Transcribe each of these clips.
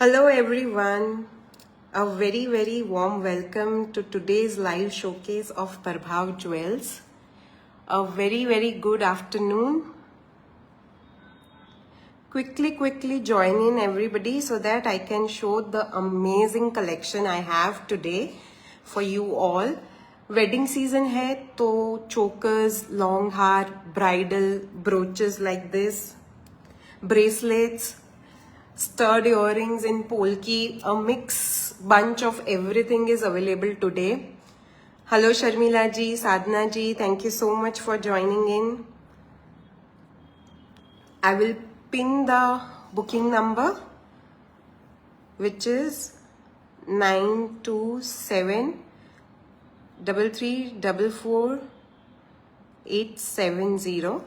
Hello everyone, a very warm welcome to today's live showcase of Prabhav Jewels. A very good afternoon. Quickly join in everybody so that I can show the amazing collection I have today for you all. Wedding season है तो chokers, long hair, bridal brooches like this, bracelets, stud earrings in polki, a mix bunch of everything is available today. Hello Sharmila ji, Sadhna ji, thank you so much for joining in. I will pin the booking number, which is 927-3344-870.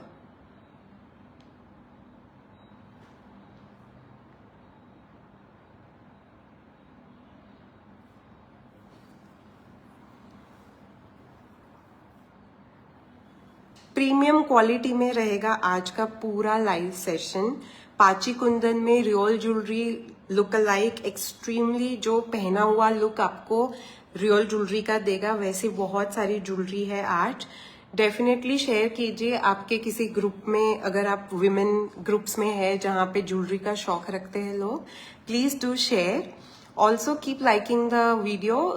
Premium quality में रहेगा आज का पूरा live session. पाची कुंदन में real jewellery look alike, extremely जो पहना हुआ लुक आपको रियल ज्वेलरी का देगा, वैसे बहुत सारी ज्वेलरी है आज। डेफिनेटली शेयर कीजिए आपके किसी ग्रुप में, अगर आप विमेन ग्रुप्स में है जहाँ पे ज्वेलरी का शौक रखते हैं लोग, please do share. Also keep liking the video.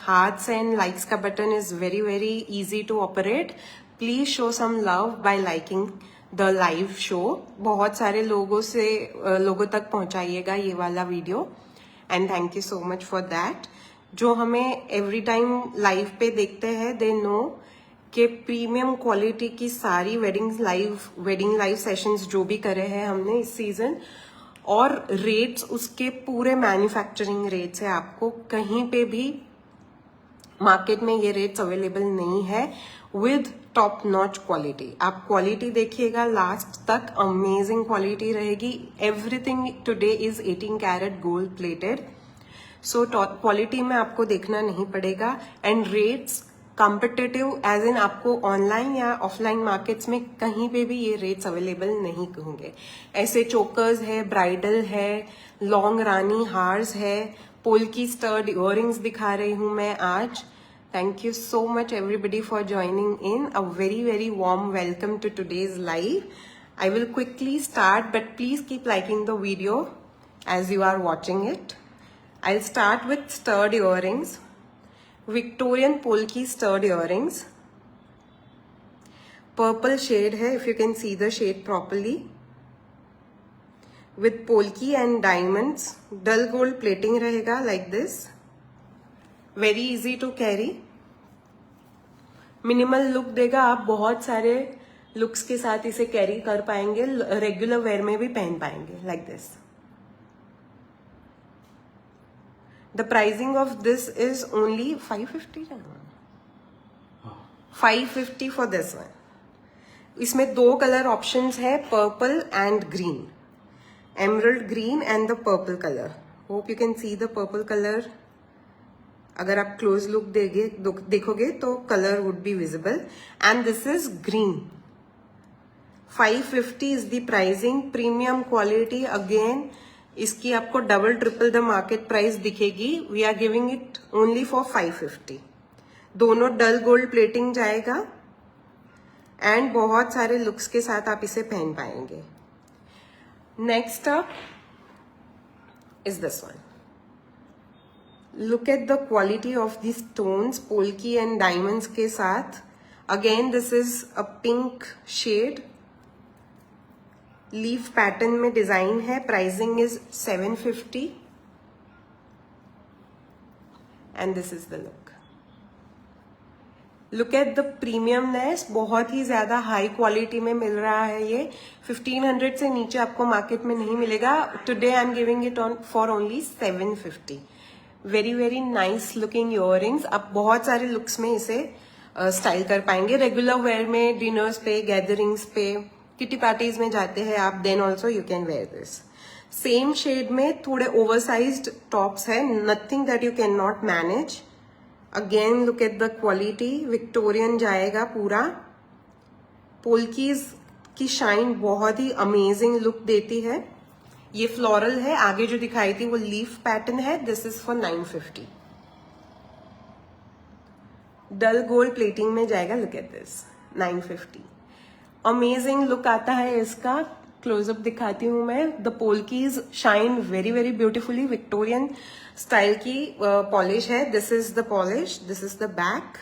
Hearts and likes का button is very easy to operate. Please show some love by liking the live show. बहुत सारे लोगों तक पहुंचाइएगा ये वाला video, and thank you so much for that. जो हमें every time live पे देखते हैं, they know कि प्रीमियम क्वालिटी की सारी वेडिंग लाइव सेशंस जो भी करे हैं हमने इस सीजन, और रेट्स उसके पूरे मैन्युफैक्चरिंग रेट्स है। आपको कहीं पे भी मार्केट में ये रेट्स अवेलेबल नहीं है, विद टॉप नॉच क्वालिटी। आप क्वालिटी देखिएगा लास्ट तक, अमेजिंग क्वालिटी रहेगी। Everything today is 18 carat gold plated, so top quality में आपको देखना नहीं पड़ेगा। And rates competitive, as in आपको ऑनलाइन या ऑफलाइन मार्केट्स में कहीं पे भी ये रेट्स अवेलेबल नहीं होंगे। ऐसे चोकर्स है, ब्राइडल है, लॉन्ग रानी हार्स है, पोल्की स्टर्ड इयररिंग्स दिखा रही हूं मैं आज। Thank you so much everybody for joining in. A very warm welcome to today's live. I will quickly start, but please keep liking the video as you are watching it. I'll start with stud earrings. Victorian polki stud earrings. Purple shade है, if you can see the shade properly. With polki and diamonds. Dull gold plating रहेगा like this. Very easy to carry, minimal look देगा। आप बहुत सारे looks के साथ इसे carry कर पाएंगे, रेगुलर वेयर में भी पहन पाएंगे like this. The pricing of this is only 550 for this one. इसमें दो कलर ऑप्शंस है, purple and green, emerald green and the purple colour. Hope you can see the purple colour. अगर आप close look देखोगे तो colour would be visible. And this is green. 550 is the pricing. Premium quality, again इसकी आपको double triple the market price दिखेगी. We are giving it only for 550. दोनों डल gold plating जाएगा and बहुत सारे लुक्स के साथ आप इसे पहन पाएंगे. Next up is this one. Look at the quality of these stones, polki and diamonds के साथ. Again this is a pink shade. Leaf pattern में डिजाइन है. Pricing is 750. And this is the look. Look at the premiumness. बहुत ही ज्यादा high quality में मिल रहा है ये. 1500 से नीचे आपको मार्केट में नहीं मिलेगा. Today I am giving it on for only 750. Very nice looking earrings. आप बहुत सारे लुक्स में इसे स्टाइल कर पाएंगे. रेगुलर वेयर में, डिनर्स पे, गैदरिंग्स पे, किटी पार्टीज में जाते हैं आप, then also you can wear this. Same shade में थोड़े ओवरसाइज्ड टॉप्स है, nothing that you can not manage. Again look at the quality. Victorian जाएगा पूरा. पोल्कीज की शाइन बहुत ही अमेजिंग लुक देती है. ये फ्लोरल है, आगे जो दिखाई थी वो लीफ पैटर्न है. This is for 950. Dull gold plating में जाएगा. Look at this, 950. Amazing look आता है इसका. क्लोजअप दिखाती हूँ मैं. The polkis shine very very beautifully. Victorian style की पॉलिश है. This is the polish, this is the back.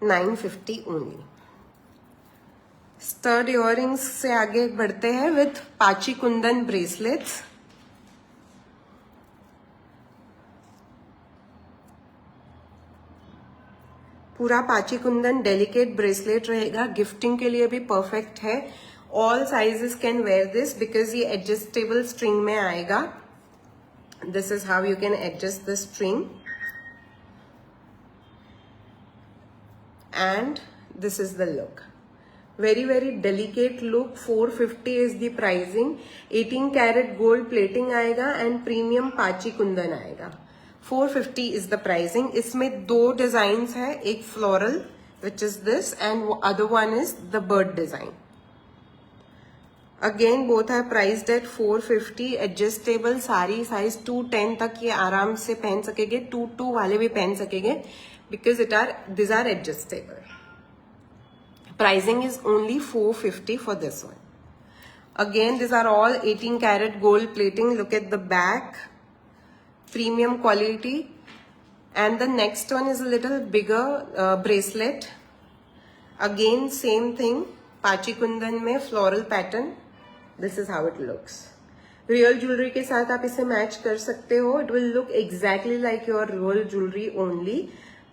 950 only. Stud earrings से आगे बढ़ते हैं विथ पाची कुंदन ब्रेसलेट्स. पूरा पाची कुंदन डेलिकेट ब्रेसलेट रहेगा. गिफ्टिंग के लिए भी परफेक्ट है. All sizes can wear this because ये एडजस्टेबल स्ट्रिंग में आएगा. This is how you can adjust the string. And this is the look. Very very delicate look. 450 is the pricing. 18 carat gold plating आएगा and premium pachi kundan आएगा. 450 is the pricing. इसमें दो designs है, एक floral which is this and other one is the bird design. Again both are priced at 450. Adjustable. सारी size 210 तक ये आराम से पहन सकेंगे. 22 वाले भी पहन सकेंगे because this are adjustable. Pricing is only 450 for this one. Again this are all 18 carat gold plating. Look at the back. Premium quality. And the next one is a little bigger bracelet. Again same thing, पाची कुंदन में floral pattern. This is how it looks. Real jewelry के साथ आप इसे match कर सकते हो. It will look exactly like your real jewelry only.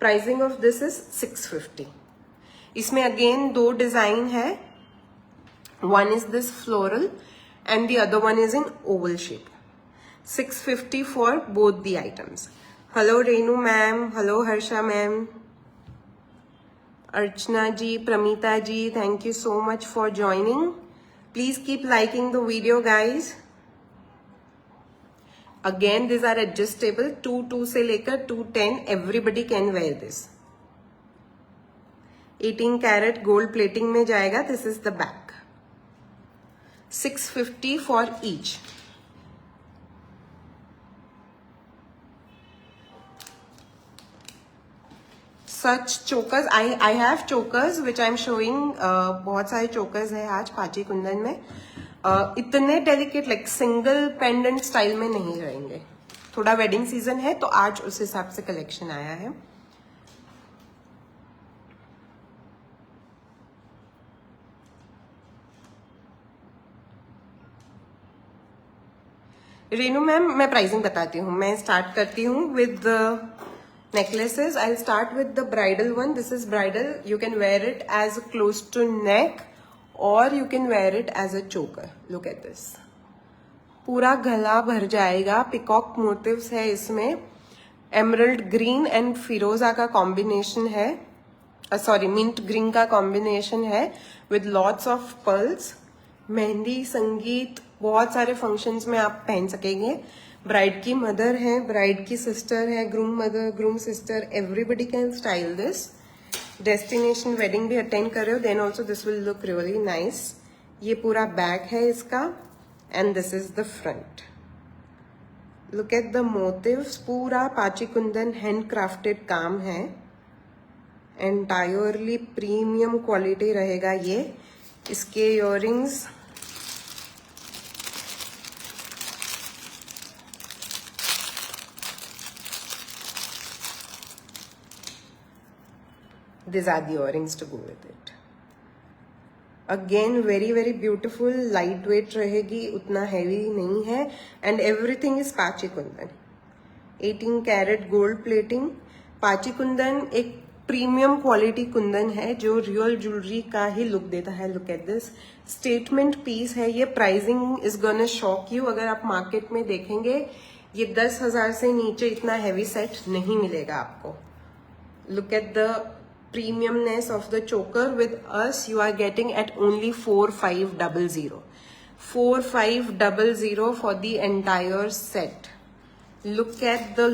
Pricing of this is 650. इसमें again दो डिजाइन है. One is this floral and the other one is in oval shape. 650 for both the items. Hello Renu ma'am, hello Harsha ma'am, Archana ji, Pramita ji, thank you so much for joining. Please keep liking the video guys. Again these are adjustable. 22 से लेकर 210 everybody can wear this. 18 carat gold plating में जाएगा. This is the back. 650 for each. Such chokers, I have chokers which I am showing. बहुत सारे chokers है आज पाची कुंदन में. इतने delicate like single pendant style में नहीं रहेंगे. थोड़ा वेडिंग सीजन है तो आज उस हिसाब से कलेक्शन आया है. रेनू मैम मैं प्राइसिंग बताती हूँ. मैं स्टार्ट करती हूँ with necklaces. I'll start with the bridal one. This is bridal. You can wear it as close to neck or you can wear it as a choker. Look at this. पूरा गला भर जाएगा. Peacock motives है इसमें. Emerald green and फिरोजा का combination है. Sorry mint green का combination है with lots of pearls. Mehndi, संगीत, बहुत सारे फंक्शंस में आप पहन सकेंगे. ब्राइड की मदर है, ब्राइड की सिस्टर है, groom mother, groom sister, everybody can style this. Destination wedding भी अटेंड कर रहे हो then also this will look really nice. ये पूरा बैक है इसका and this is the front. Look at the motifs. पूरा पाची कुंदन हैंड क्राफ्टेड काम है. एंटायरली प्रीमियम क्वालिटी रहेगा ये. इसके earrings these are the earrings to go with it. Again very very beautiful. light weight रहेगी, उतना heavy नहीं है and everything is पाची कुंदन. 18 carat gold plating. पाची कुंदन एक प्रीमियम क्वालिटी कुंदन है जो रियल ज्वेलरी का ही लुक देता है. Look at this. Statement piece है ये. Pricing is gonna shock you. अगर आप मार्केट में देखेंगे ये 10,000 से नीचे इतना हैवी सेट नहीं मिलेगा आपको. Look at the premiumness of the choker. With us you are getting at only 4500. 4500 for the entire set. Look at the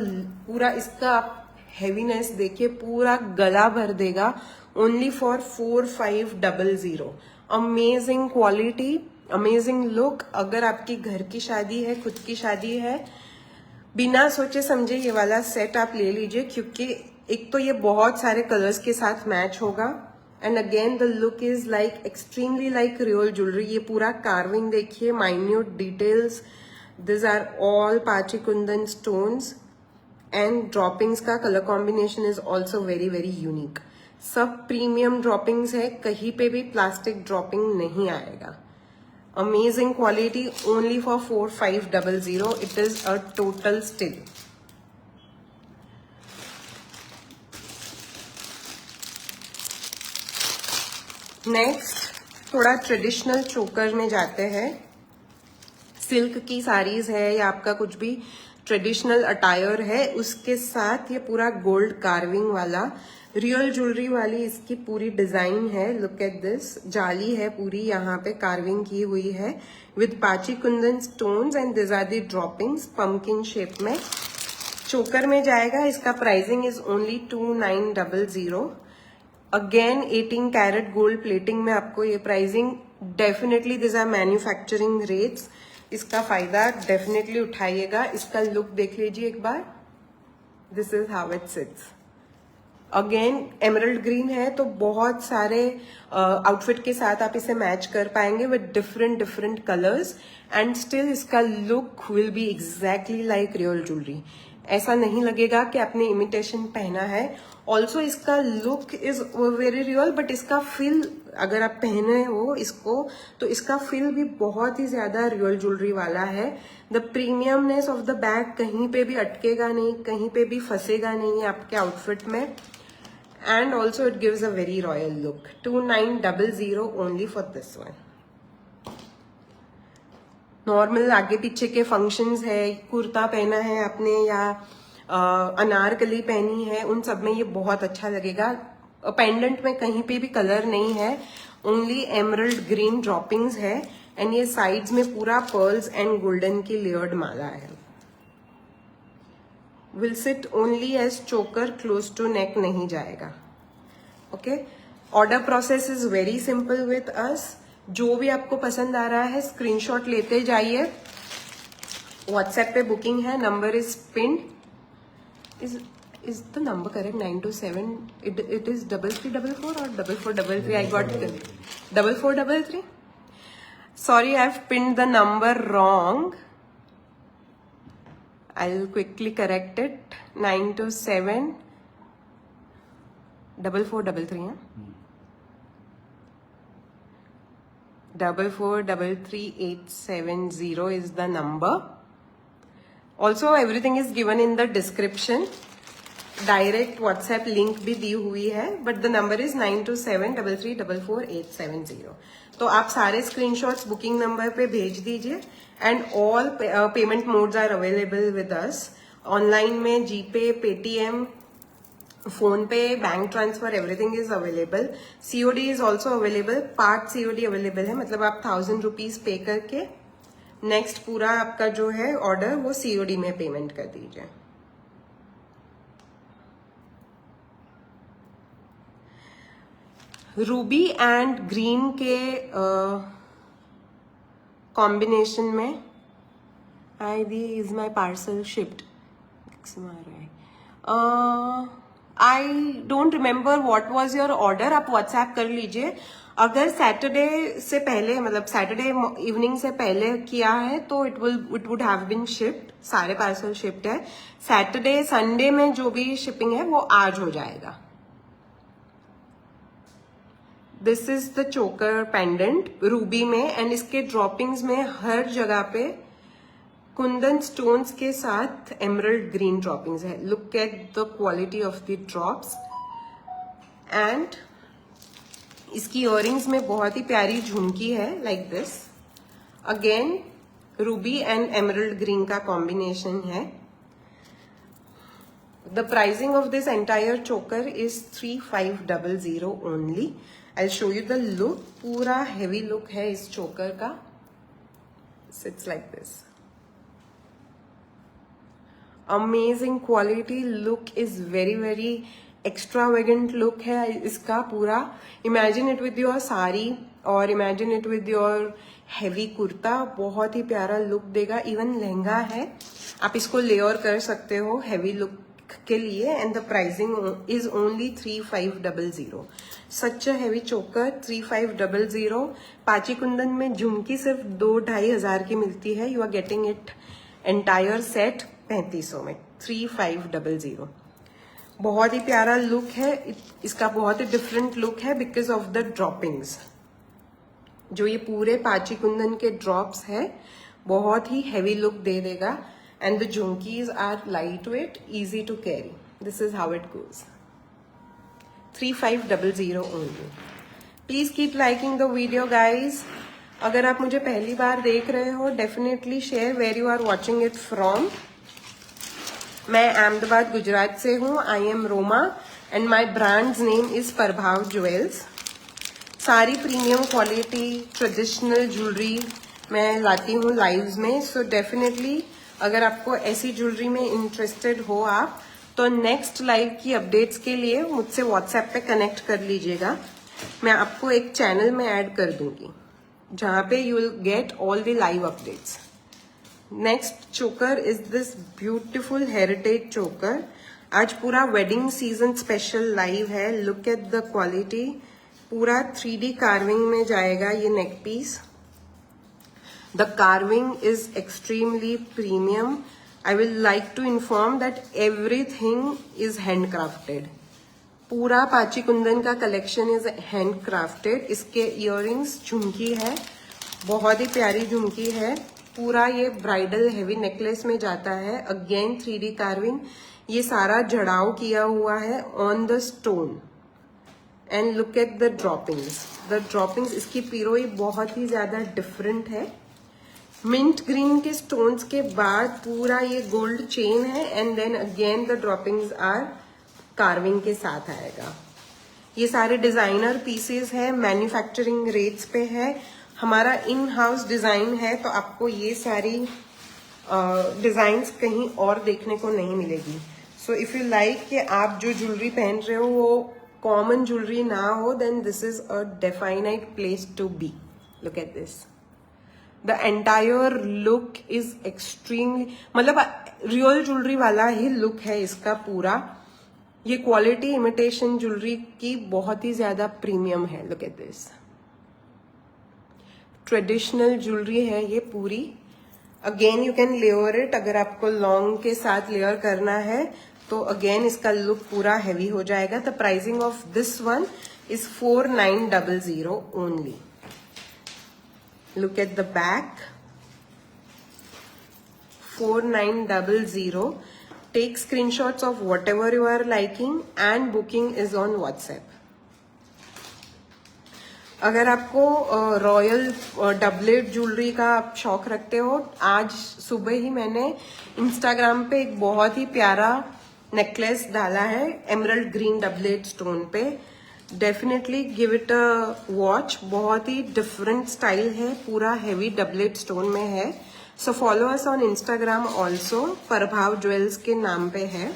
पूरा इसका heaviness देखिए. पूरा गला भर देगा. Only for 4500. Amazing quality. Amazing look. अगर आपकी घर की शादी है, खुद की शादी है, बिना सोचे समझे ये वाला सेट आप ले लीजिए, क्योंकि एक तो ये बहुत सारे कलर्स के साथ मैच होगा and again the look is like extremely like real jewellery. ये पूरा कार्विंग देखिए, minute details, this are all pachi kundan stones and droppings का colour combination is also very very unique. सब प्रीमियम ड्रॉपिंग्स है, कहीं पे भी प्लास्टिक ड्रॉपिंग नहीं आएगा। Amazing quality, only for 4500. It is a total steal. Next थोड़ा ट्रेडिशनल चोकर में जाते हैं। सिल्क की साड़ीज है या आपका कुछ भी ट्रेडिशनल अटायर है, उसके साथ ये पूरा गोल्ड कार्विंग वाला रियल ज्वेलरी वाली इसकी पूरी डिजाइन है। लुक एट दिस, जाली है पूरी, यहाँ पे कार्विंग की हुई है with pachi kundan stones and this are the droppings pumpkin shape में। चोकर में जाएगा, इसका pricing is only 2900। Again 18 carat gold plating में आपको ये pricing, definitely this are manufacturing rates, इसका फायदा डेफिनेटली उठाइएगा। इसका लुक देख लीजिए एक बार, this is how it sits. Again emerald green है तो बहुत सारे आउटफिट के साथ आप इसे मैच कर पाएंगे with different different colours and still इसका look will be exactly like real jewellery. ऐसा नहीं लगेगा कि आपने इमिटेशन पहना है। ऑल्सो इसका look is very real, but इसका फील, अगर आप पहने हो इसको तो इसका फील भी बहुत ही ज्यादा रियल ज्वेलरी वाला है। The premiumness of the bag कहीं पे भी अटकेगा नहीं, कहीं पे भी फंसेगा नहीं आपके आउटफिट में and also it gives a very royal look. 2900 only for this one. Normal आगे पीछे के फंक्शंस है, कुर्ता पहना है आपने या अनारकली पहनी है, उन सब में ये बहुत अच्छा लगेगा। पेंडेंट में कहीं पे भी कलर नहीं है, ओनली एमरल्ड ग्रीन ड्रॉपिंग्स है एंड ये साइड्स में पूरा पर्ल्स एंड गोल्डन की लेयर्ड माला है। विल सिट ओनली एज चोकर, क्लोज टू नेक नहीं जाएगा। Okay, order process is very simple with us. जो भी आपको पसंद आ रहा है स्क्रीनशॉट लेते जाइए। व्हाट्सएप पे बुकिंग है, number is pinned. Is the number correct? 927. It is 3344 or 4433. I got 4433. Sorry, I've pinned the number wrong. I'll quickly correct it. 927 4433. 4433870 is the number. Also, everything is given in the description. Direct WhatsApp link भी दी हुई है, but the number is 9273344870। तो आप सारे screenshots booking number पे भेज दीजिए and all payment modes are available with us. Online में GPay, Paytm, PhonePe, bank transfer, everything is available. COD is also available, part COD available है, मतलब आप 1000 रुपीज पे करके नेक्स्ट पूरा आपका जो है ऑर्डर वो सीओडी में पेमेंट कर दीजिए। रूबी एंड ग्रीन के कॉम्बिनेशन में I the is my parcel shift. I don't remember what was your order, आप व्हाट्सएप कर लीजिए। अगर सैटरडे से पहले, मतलब सैटरडे इवनिंग से पहले किया है तो it would have been shift, सारे पार्सल शिफ्ट है। सैटरडे संडे में जो भी शिपिंग है वो आज हो जाएगा। This is the choker pendant ruby में एंड इसके ड्रॉपिंग्स में हर जगह पे कुंदन स्टोन्स के साथ एमरल्ड ग्रीन ड्रॉपिंग्स है। Look at the quality of the drops and इसकी इयररिंग्स में बहुत ही प्यारी झुमकी है like this. Again ruby and emerald green का कॉम्बिनेशन है। The pricing of this entire choker is 3500 only. I'll show you the look. पूरा heavy look है इस चोकर का। Sits like this. Amazing quality. Look is very very extravagant look है इसका पूरा। Imagine it with your sari और imagine it with your heavy kurta, बहुत ही प्यारा लुक देगा, इवन लहंगा है, आप इसको लेयर कर सकते हो हैवी लुक के लिए। And the pricing is only 3500। Such a heavy चोकर 3500। पाची कुंदन में झुमकी सिर्फ 2-2,500 की मिलती है, you are getting it entire set 3500 में, 3500। बहुत ही प्यारा लुक है इसका, बहुत ही डिफरेंट लुक है बिकॉज ऑफ द ड्रॉपिंग्स। जो ये पूरे पाची कुंदन के ड्रॉप्स है, बहुत ही हैवी लुक दे देगा। And the jhumkis are lightweight, easy to carry. This is how it goes. 3500 only. Please keep liking the video, guys. अगर आप मुझे पहली बार देख रहे हो, definitely share where you are watching it from. मैं अहमदाबाद गुजरात से हूँ. I am Roma and my brand's name is Prabhav Jewels. सारी प्रीमियम क्वालिटी ट्रेडिशनल ज्वेलरी मैं लाती हूँ लाइव्स में, सो डेफिनेटली अगर आपको ऐसी ज्वेलरी में इंटरेस्टेड हो आप, तो नेक्स्ट लाइव की अपडेट्स के लिए मुझसे व्हाट्सएप पे कनेक्ट कर लीजिएगा। मैं आपको एक चैनल में ऐड कर दूंगी जहां पे you will get all the live updates. Next choker is this beautiful heritage choker. आज पूरा वेडिंग सीजन स्पेशल लाइव है। लुक एट द क्वालिटी, पूरा 3D कार्विंग में जाएगा ये neck piece. The carving is extremely premium. I will like to inform that everything is handcrafted. पूरा पाची कुंदन का collection is handcrafted. इसके इयररिंग्स झुमकी है, बहुत ही प्यारी झुमकी है। पूरा ये ब्राइडल हेवी नेकलेस में जाता है। अगेन 3D कार्विंग, ये सारा जड़ाव किया हुआ है on the stone. And look at the droppings. इसकी पिरोई बहुत ही ज्यादा डिफरेंट है। मिंट ग्रीन के स्टोन्स के बाद पूरा ये गोल्ड चेन है and then again the droppings are carving के साथ आएगा। ये सारे डिजाइनर पीसेस है, मैन्युफैक्चरिंग रेट्स पे है, हमारा इन हाउस डिजाइन है, तो आपको ये सारी डिजाइन्स कहीं और देखने को नहीं मिलेगी। सो इफ यू लाइक कि आप जो ज्वेलरी पहन रहे हो वो कॉमन ज्वेलरी ना हो, then this is a definite place to be. Look at this, the entire look is extremely, मतलब रियल ज्वेलरी वाला ही लुक है इसका पूरा। ये क्वालिटी इमिटेशन ज्वेलरी की बहुत ही ज्यादा प्रीमियम है। Look at this, traditional jewellery है ये पूरी। Again you can layer it, अगर आपको लॉन्ग के साथ लेयर करना है तो अगेन इसका लुक पूरा हैवी हो जाएगा। The pricing of this one is 4900 only. Look at the back, 4900. Take screenshots of whatever you are liking and booking is on WhatsApp. अगर आपको रॉयल डबलेट ज्वेलरी का आप शौक रखते हो, आज सुबह ही मैंने इंस्टाग्राम पे एक बहुत ही प्यारा नेकलेस डाला है एमरल्ड ग्रीन डबलेट स्टोन पे। Definitely give it a watch, बहुत ही डिफरेंट स्टाइल है, पूरा हेवी डबलेट स्टोन में है। So follow us on Instagram also, प्रभाव ज्वेल्स के नाम पे है।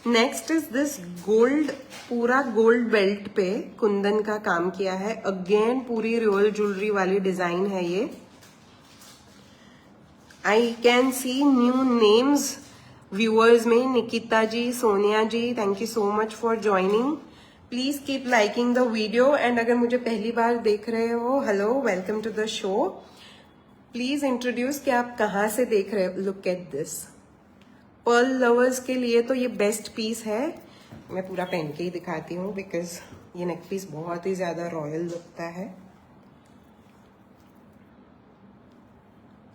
नेक्स्ट इज दिस गोल्ड, पूरा गोल्ड बेल्ट पे कुंदन का काम किया है। अगेन पूरी रियल ज्वेलरी वाली डिजाइन है ये। I can see new names viewers में, Nikita ji, Sonia ji, thank you so much for joining. Please keep liking the video. And अगर मुझे पहली बार देख रहे हो, hello, welcome to the show. Please introduce कि आप कहाँ से देख रहे हो। Look at this, pearl lovers के लिए तो ये बेस्ट पीस है। मैं पूरा पहन के ही दिखाती हूँ बिकॉज ये नेक पीस बहुत ही ज्यादा रॉयल लगता है।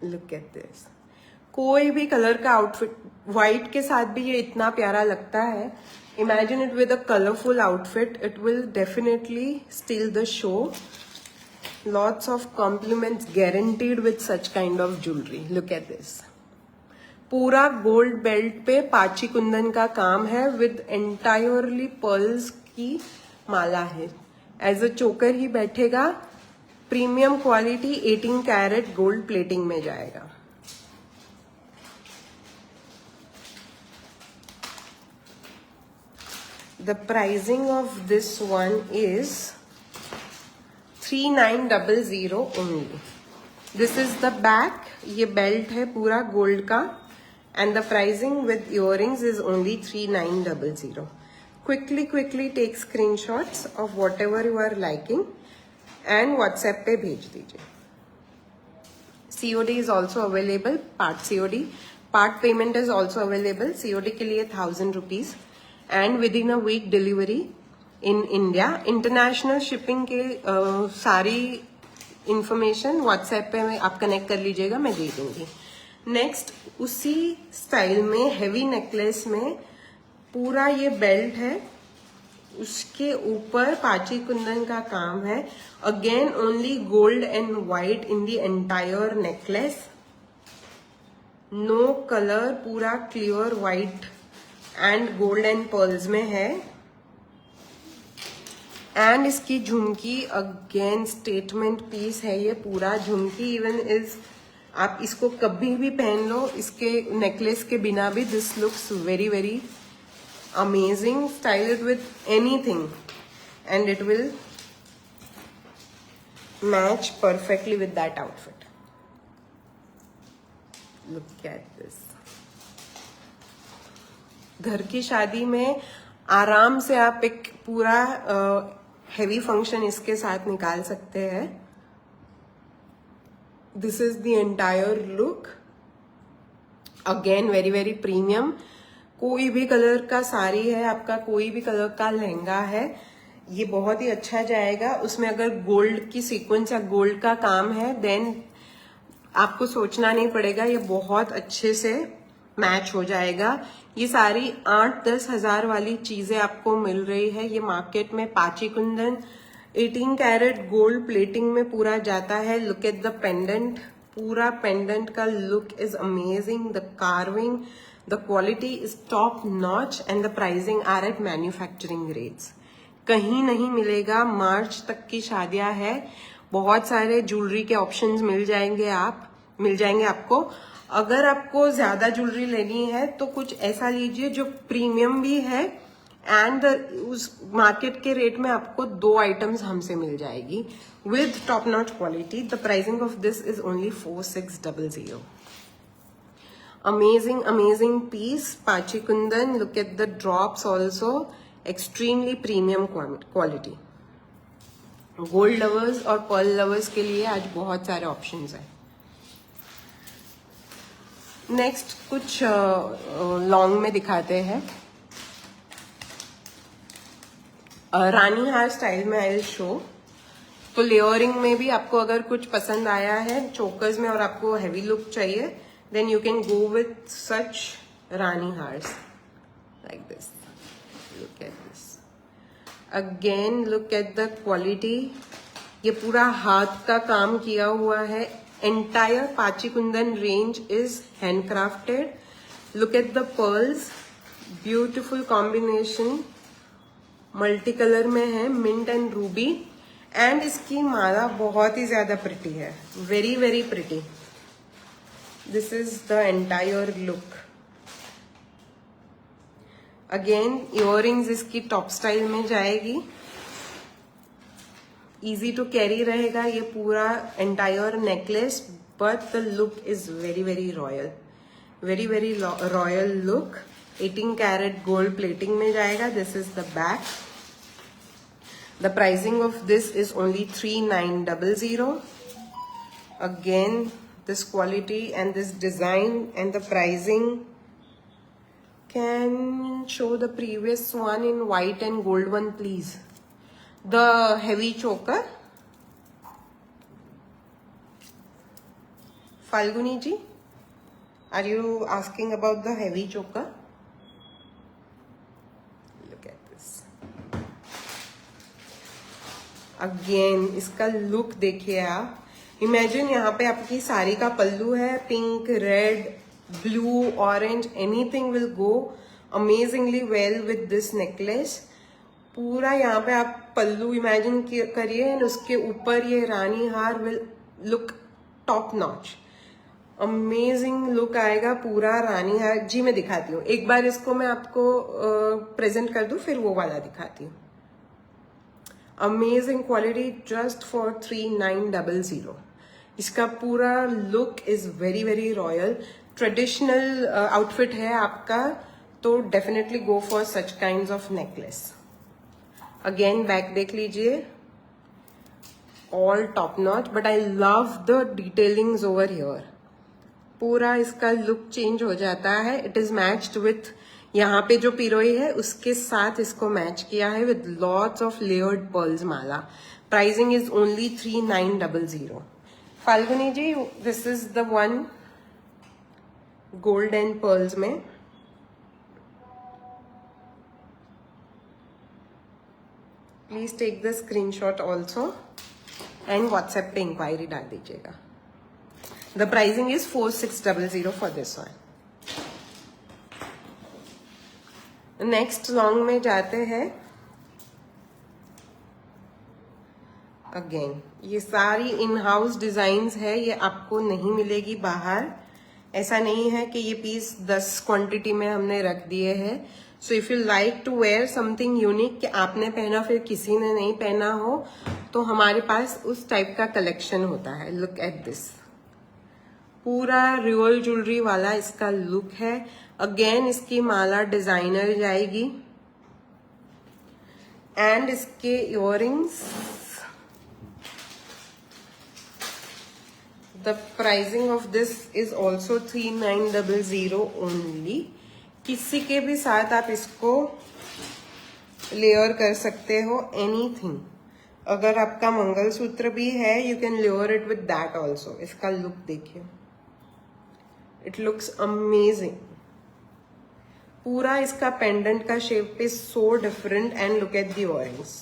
लुक एट दिस, कोई भी कलर का आउटफिट, व्हाइट के साथ भी ये इतना प्यारा लगता है। Imagine it with a colorful outfit, it will definitely steal the show. Lots of compliments guaranteed with such kind of jewelry. Look at this. पूरा गोल्ड बेल्ट पे पाची कुंदन का काम है विद एंटायरली पर्ल्स की माला है। एज अ चोकर ही बैठेगा, premium quality 18 carat gold plating में जाएगा। The pricing of this one is 3900 only. This is the back, ये बेल्ट है पूरा गोल्ड का, and the pricing with earrings is only 3900. Quickly take screenshots of whatever you are liking and WhatsApp पे भेज दीजिए. COD is also available, part COD, part payment is also available. COD के लिए 1000 rupees and within a week delivery in India. International shipping के सारी information WhatsApp पे आप connect कर लीजिएगा, मैं दे दूंगी. नेक्स्ट उसी स्टाइल में हेवी नेकलेस में पूरा ये बेल्ट है, उसके ऊपर पाची कुंदन का काम है. Again only gold and white in the entire necklace, no colour, पूरा clear white and gold and pearls में है. एंड इसकी झुमकी अगेन स्टेटमेंट पीस है ये पूरा. झुमकी इवन इज, आप इसको कभी भी पहन लो इसके नेकलेस के बिना भी. This looks very very amazing. Style it with anything and it will match perfectly with that outfit. Look at this. घर की शादी में आराम से आप एक पूरा हेवी फंक्शन इसके साथ निकाल सकते हैं. This is the entire look. Again very very premium. कोई भी कलर का साड़ी है आपका, कोई भी कलर का लहंगा है, ये बहुत ही अच्छा जाएगा. उसमें अगर गोल्ड की सीक्वेंस या गोल्ड का काम है देन आपको सोचना नहीं पड़ेगा, ये बहुत अच्छे से मैच हो जाएगा. ये सारी 8-10 हजार वाली चीजें आपको मिल रही है ये मार्केट में. Pachi kundan 18 carat gold plating में पूरा जाता है. लुक एट द पेंडेंट, पूरा पेंडेंट का look is amazing. The carving, the quality is top notch and the pricing are at manufacturing rates. कहीं नहीं मिलेगा. मार्च तक की शादियां है, बहुत सारे ज्वेलरी के ऑप्शंस मिल जाएंगे आपको. अगर आपको ज्यादा ज्वेलरी लेनी है तो कुछ ऐसा लीजिए जो प्रीमियम भी है एंड उस मार्केट के रेट में आपको 2 आइटम्स हमसे मिल जाएगी with top notch quality. The pricing of this is only 4600. Amazing piece, Pachi Kundan. Look at the drops also, extremely premium quality. Gold lovers और पर्ल लवर्स के लिए आज बहुत सारे ऑप्शंस हैं. नेक्स्ट कुछ लॉन्ग में दिखाते हैं. रानी हार स्टाइल में आई विल शो. तो लेयरिंग में भी आपको अगर कुछ पसंद आया है चोकर्स में और आपको हैवी लुक चाहिए, then you can go with such Rani hars like this. Look at this. Again, look at the quality. ये पूरा हाथ का काम किया हुआ है. Entire Pachi Kundan range is handcrafted. Look at the pearls. Beautiful combination. Multicolor में है, mint and ruby. And इसकी माला बहुत ही ज्यादा pretty है. Very very pretty. This is the entire look. Again earrings इसकी टॉप स्टाइल में जाएगी. Easy to carry रहेगा ये पूरा entire necklace, but the look is very very royal. Very very royal look. 18 carat gold plating में जाएगा. This is the back. The pricing of this is only 3900. Again, this quality and this design and the pricing. Can show the previous one in white and gold one please. The heavy choker. Falguni ji, are you asking about the heavy choker? Look at this. Again इसका look देखिए आप. Imagine यहाँ पे आपकी साड़ी का पल्लू है, pink, red, blue, orange, anything will go amazingly well with this necklace. पूरा यहाँ पे आप पल्लू इमेजिन करिए एंड उसके ऊपर ये रानी हार will look top notch. Amazing look आएगा पूरा रानी हार. जी मैं दिखाती हूँ एक बार इसको, मैं आपको प्रेजेंट कर दूं फिर वो वाला दिखाती हूँ. Amazing quality just for 3900. इसका पूरा look is very very royal. Traditional outfit है आपका, तो definitely go for such kinds of necklace. Again back देख लीजिए, all top notch, but I love the detailings over here. पूरा इसका लुक चेंज हो जाता है. इट इज मैच्ड विथ, यहाँ पे जो पिरोई है उसके साथ इसको मैच किया है with lots of layered pearls माला. Pricing is only 3900. Falguni ji, this is the one gold and pearls में. Please take the screenshot also and WhatsApp पे इंक्वायरी डाल दीजिएगा. The pricing is 4600 for this one. Next long में जाते हैं. Again ये सारी इन हाउस डिजाइन्स है, ये आपको नहीं मिलेगी बाहर. ऐसा नहीं है कि ये पीस 10 क्वांटिटी में हमने रख दिए हैं. So if you like to wear something unique कि आपने पहना फिर किसी ने नहीं पहना हो, तो हमारे पास उस टाइप का कलेक्शन होता है. लुक एट दिस, पूरा रियल ज्वेलरी वाला इसका लुक है. अगेन इसकी माला डिजाइनर जाएगी एंड इसके earrings. The pricing of this is also 3900 only. किसी के भी साथ आप इसको लेयर कर सकते हो, एनीथिंग. अगर आपका मंगलसूत्र भी है, you can layer it with that also. इसका लुक देखिए, इट लुक्स अमेजिंग. पूरा इसका पेंडेंट का shape is so different and look at the earrings.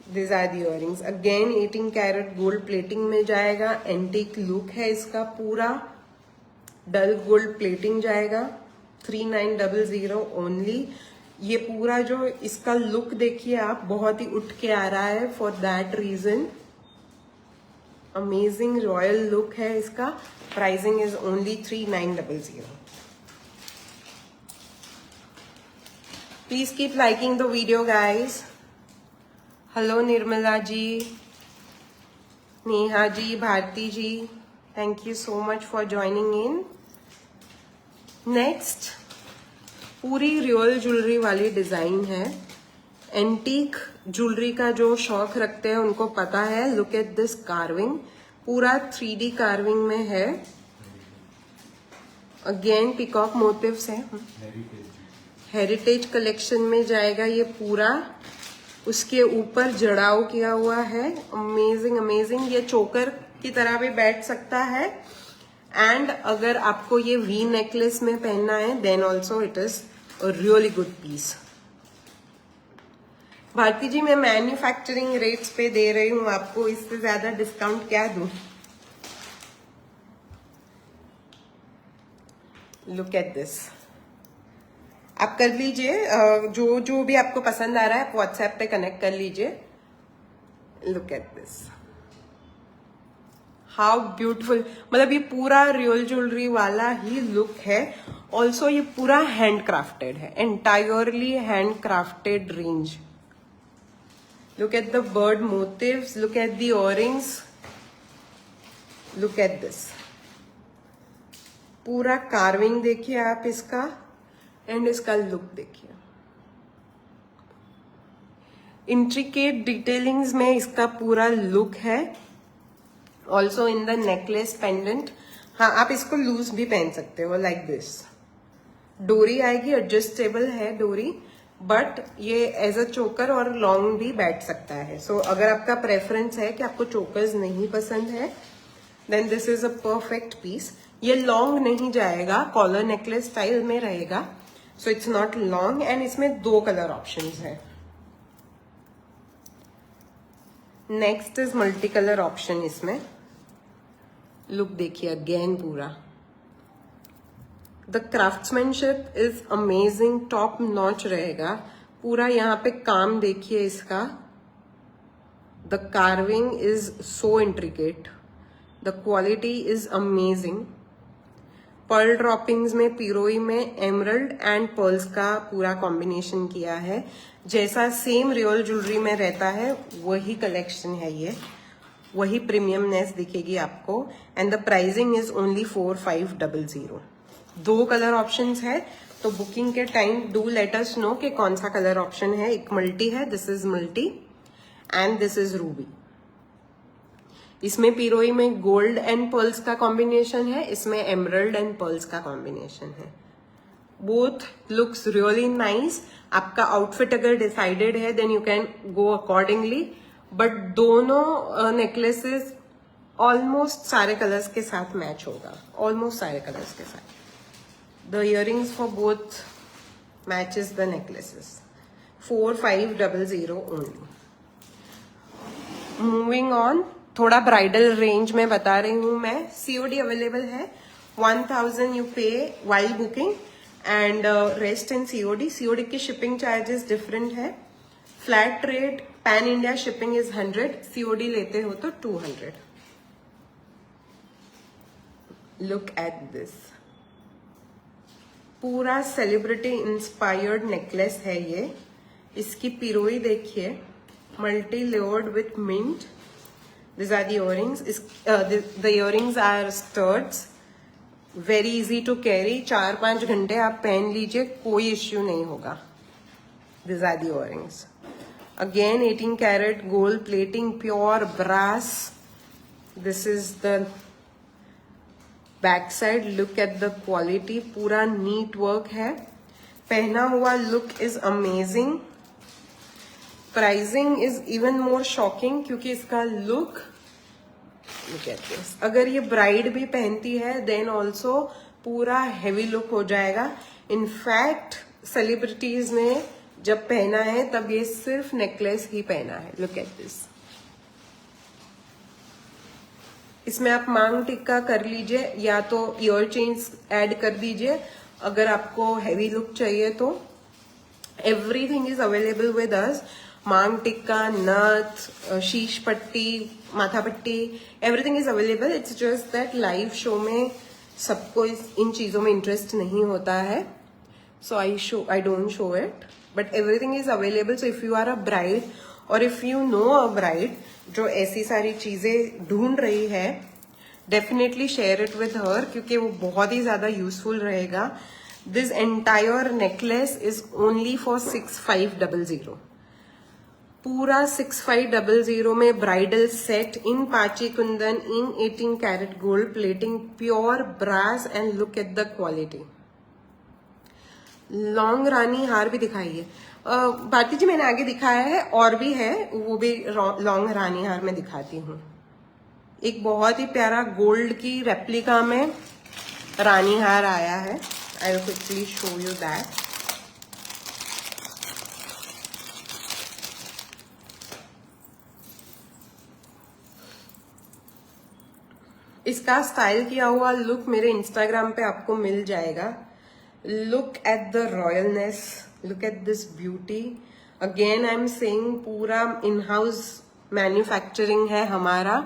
This are the earrings. Again 18 carat gold plating में जाएगा. एंटीक लुक है इसका, पूरा डल गोल्ड प्लेटिंग जाएगा. 3900 ओनली. ये पूरा जो इसका लुक देखिए आप, बहुत ही उठ के आ रहा है. For that reason amazing royal look है इसका. Pricing is only 3900. Please keep liking the video guys. Hello Nirmala ji, Neha ji, Bharti ji, thank you so much for joining in. Next पूरी रियल ज्वेलरी वाली डिजाइन है. एंटीक ज्वेलरी का जो शौक रखते हैं उनको पता है. लुक एट दिस कार्विंग, पूरा 3D कार्विंग में है. अगेन पिकॉक मोटिव्स है. हेरिटेज कलेक्शन में जाएगा ये पूरा. उसके ऊपर जड़ाव किया हुआ है. Amazing amazing. ये चोकर की तरह भी बैठ सकता है. एंड अगर आपको ये वी नेकलेस में पहनना है, then also it is a really good piece. Bharti ji, मैं मैन्युफैक्चरिंग रेट्स पे दे रही हूँ आपको, इससे ज्यादा डिस्काउंट क्या दूं. Look at this. आप कर लीजिए, जो जो भी आपको पसंद आ रहा है आप व्हाट्सएप पे कनेक्ट कर लीजिए. Look at this, how beautiful. मतलब ये पूरा रियल ज्वेलरी वाला ही लुक है. ऑल्सो ये पूरा हैंड क्राफ्टेड है, entirely hand crafted range. Look at the bird motifs, look at the earrings, look at this. पूरा कार्विंग देखिए आप इसका, एंड इसका लुक देखिए. इंट्रिकेट डिटेलिंग्स में इसका पूरा लुक है. Also in the necklace pendant. हाँ, आप इसको लूज भी पहन सकते हो लाइक दिस. डोरी आएगी, एडजस्टेबल है डोरी, बट ये एज अ चोकर और लॉन्ग भी बैठ सकता है. सो अगर आपका प्रेफरेंस है कि आपको चोकर्स नहीं पसंद है, then this is a perfect piece. ये लॉन्ग नहीं जाएगा, कॉलर नेकलेस स्टाइल में रहेगा. So it's not long. And इसमें 2 कलर ऑप्शंस है. Next is multi colour option. इसमें लुक देखिए अगेन पूरा. The craftsmanship is amazing, top notch रहेगा. पूरा यहाँ पे काम देखिए इसका. The carving is so intricate. The quality is amazing. Pearl droppings में, पिरोई में एमरल्ड एंड पर्ल्स का पूरा कॉम्बिनेशन किया है. जैसा सेम रियल ज्वेलरी में रहता है वही कलेक्शन है ये. वही प्रीमियमनेस दिखेगी आपको। And the pricing is only 4500। 2 colour options है, तो बुकिंग के time do let us know कि कौन सा कलर ऑप्शन है। एक मल्टी है, this is multi, and this is ruby. इसमें पिरोई में गोल्ड एंड पर्ल्स का कॉम्बिनेशन है, इसमें एमरल्ड एंड पर्ल्स का कॉम्बिनेशन है। Both looks really nice. आपका आउटफिट अगर डिसाइडेड है then you can go accordingly, but दोनों नेकलेसेस ऑलमोस्ट सारे कलर्स के साथ मैच होगा, ऑलमोस्ट सारे कलर्स के साथ। The earrings for both matches the necklaces. 4500 only. Moving on, थोड़ा ब्राइडल रेंज में बता रही हूं मैं। COD अवेलेबल है। 1000 you pay while booking and rest in COD। COD की शिपिंग चार्जेस डिफरेंट है। Flat rate pan India shipping is 100, COD लेते हो तो 200। लुक एट दिस, पूरा सेलिब्रिटी इंस्पायर्ड नेकलेस है ये। इसकी पिरोई देखिए, multi layered with mint. These are the earrings. The earrings are studs. Very easy to carry. 4-5 घंटे आप पहन लीजिए, कोई इश्यू नहीं होगा। These are the earrings. Again 18 karat gold plating, pure brass. This is the back side. Look at the quality. पूरा neat work है। पहना हुआ look is amazing. Pricing is even more shocking क्योंकि इसका लुक, लुक एट दिस, अगर ये bride भी पहनती है देन ऑल्सो पूरा हेवी लुक हो जाएगा। इनफैक्ट सेलिब्रिटीज ने जब पहना है तब ये सिर्फ नेकलेस ही पहना है। Look at this. इसमें आप मांग टिक्का कर लीजिए या तो ईयर चेन्स ऐड कर दीजिए अगर आपको हेवी लुक चाहिए तो। Everything is available with us. Maang tikka, nath, sheesh patti, matha patti, everything is available. It's just that live show में सबको इन चीजों में इंटरेस्ट नहीं होता है, so I don't show it, but everything is available. So if you are a bride और if you know a bride जो ऐसी सारी चीजें ढूंढ रही है, definitely share it with her क्योंकि वो बहुत ही ज्यादा यूजफुल रहेगा। This entire necklace is only for 6500। पूरा 6500 में bridal set in pachi kundan in 18 carat gold plating, pure brass and look at the quality. Long रानी हार भी दिखाइए भारती जी, मैंने आगे दिखाया है और भी है, वो भी लॉन्ग रानी हार में दिखाती हूँ। एक बहुत ही प्यारा गोल्ड की रेप्लिका में रानी हार आया है। I will quickly show you that. इसका स्टाइल किया हुआ लुक मेरे इंस्टाग्राम पे आपको मिल जाएगा। Look at the royalness, look at this beauty. Again I am saying पूरा इन हाउस मैन्युफैक्चरिंग है हमारा।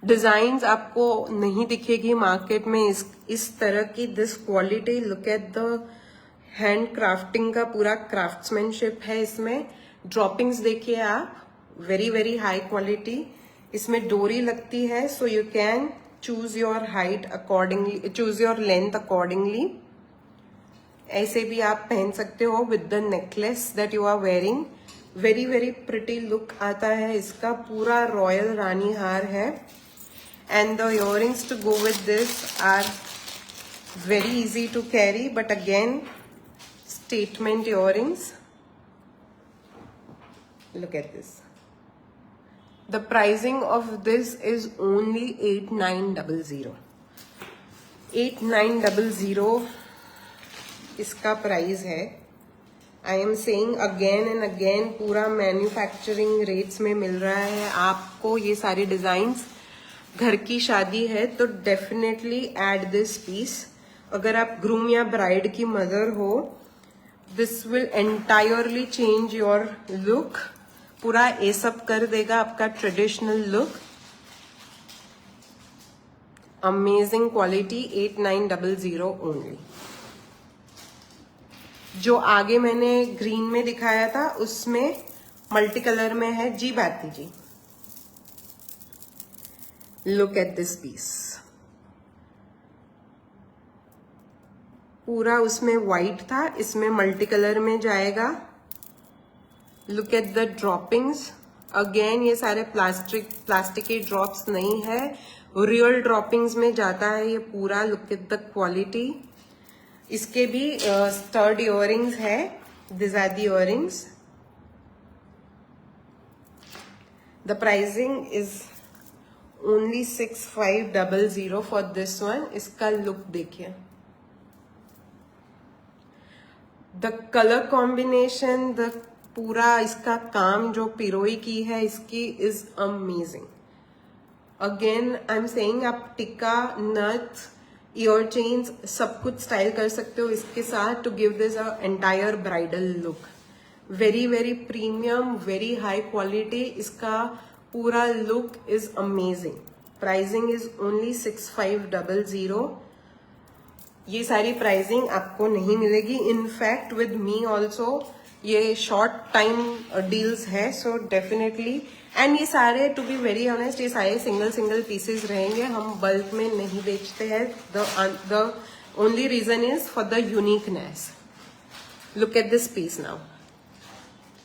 डिजाइन्स आपको नहीं दिखेगी मार्केट में इस तरह की। This quality, look at the hand crafting का पूरा क्राफ्ट्समैनशिप है इसमें। ड्रॉपिंग्स देखिए आप, वेरी वेरी हाई क्वालिटी। इसमें डोरी लगती है, so you can choose your height accordingly, choose your length accordingly. ऐसे भी आप पहन सकते हो with the necklace that you are wearing. Very very pretty look आता है इसका। पूरा रॉयल रानी हार है and the earrings to go with this are very easy to carry, but again statement earrings. Look at this. The pricing of this is only 8900. 8900 इसका price है। आई am saying again and again, पूरा manufacturing rates में मिल रहा है आपको ये सारी designs. घर की शादी है तो डेफिनेटली ऐड दिस पीस। अगर आप ग्रूम या ब्राइड की मदर हो, this will entirely change your look. पूरा ये सब कर देगा आपका traditional look. Amazing quality, 8900 only. जो आगे मैंने ग्रीन में दिखाया था उसमें मल्टी कलर में है। जी Bharti ji, look at this piece, पूरा उसमें व्हाइट था, इसमें मल्टी कलर में जाएगा। Look at the droppings, again ये सारे प्लास्टिक के ड्रॉप्स नहीं है, रियल ड्रॉपिंग्स में जाता है ये पूरा। Look at the quality. इसके भी स्टर्ड इयररिंग्स है, this are the earrings. The pricing is only 6500 for this one. इसका लुक देखिए, द कलर कॉम्बिनेशन, द पूरा इसका काम जो पिरोई की है इसकी is amazing. Again I am saying, आप टिक्का, नथ, ईयर चेन्स सब कुछ स्टाइल कर सकते हो इसके साथ to give this a entire bridal look. Very very premium, very high quality, इसका पूरा look is amazing. Pricing is only 6500। ये सारी प्राइसिंग आपको नहीं मिलेगी, इनफैक्ट विद मी ऑल्सो ये शॉर्ट टाइम डील्स है, सो डेफिनेटली। एंड ये सारे, टू बी वेरी ऑनेस्ट, ये सारे सिंगल पीसेस रहेंगे, हम बल्क में नहीं बेचते हैं। The only reason is for the uniqueness. Look at this piece now,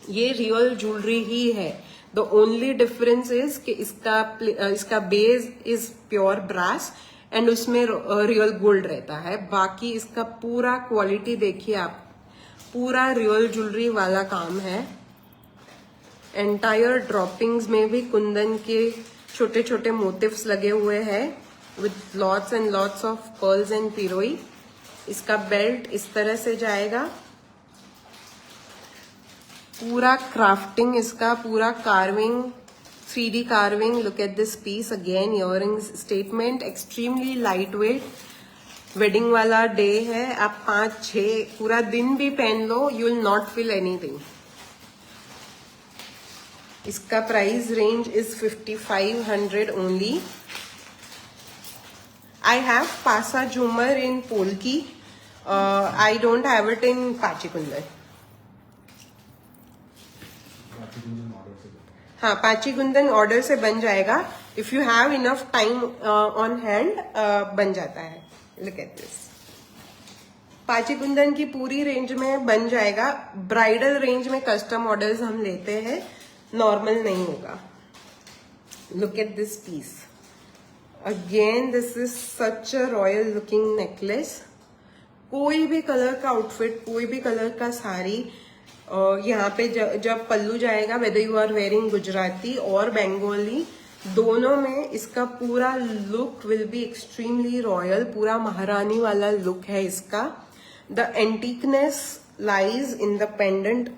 ये रियल ज्वेलरी ही है। द ओनली डिफरेंस इज कि इसका base is pure brass and उसमें रियल गोल्ड रहता है। बाकी इसका पूरा क्वालिटी देखिए आप, पूरा रियल ज्वेलरी वाला काम है। एंटायर ड्रॉपिंग्स में भी कुंदन के छोटे छोटे मोटिव्स लगे हुए हैं with lots and lots of pearls and पिरोई। इसका बेल्ट इस तरह से जाएगा, पूरा क्राफ्टिंग, इसका पूरा carving, 3D carving. Look at this piece again, earrings statement, extremely light weight. Wedding वाला डे है, आप 5-6 पूरा दिन भी पहन लो, you will not feel anything. इसका price range is 5500 only. I have passa jhoomar in polki, I don't have it in pachi kundan. हाँ, पाचीकुंदन ऑर्डर से बन जाएगा, if you have enough time on hand बन जाता है। लुक एट दिस, पाचीकुंदन की पूरी रेंज में बन जाएगा। ब्राइडल रेंज में कस्टम ऑर्डर्स हम लेते हैं, नॉर्मल नहीं होगा। Look at this piece again, this is such a royal looking necklace. कोई भी कलर का आउटफिट, कोई भी कलर का साड़ी, यहाँ पे जब पल्लू जाएगा, whether you are wearing Gujarati और बंगाली, दोनों में इसका पूरा look will be extremely royal. पूरा महारानी वाला लुक है इसका। The antiqueness lies in the pendant,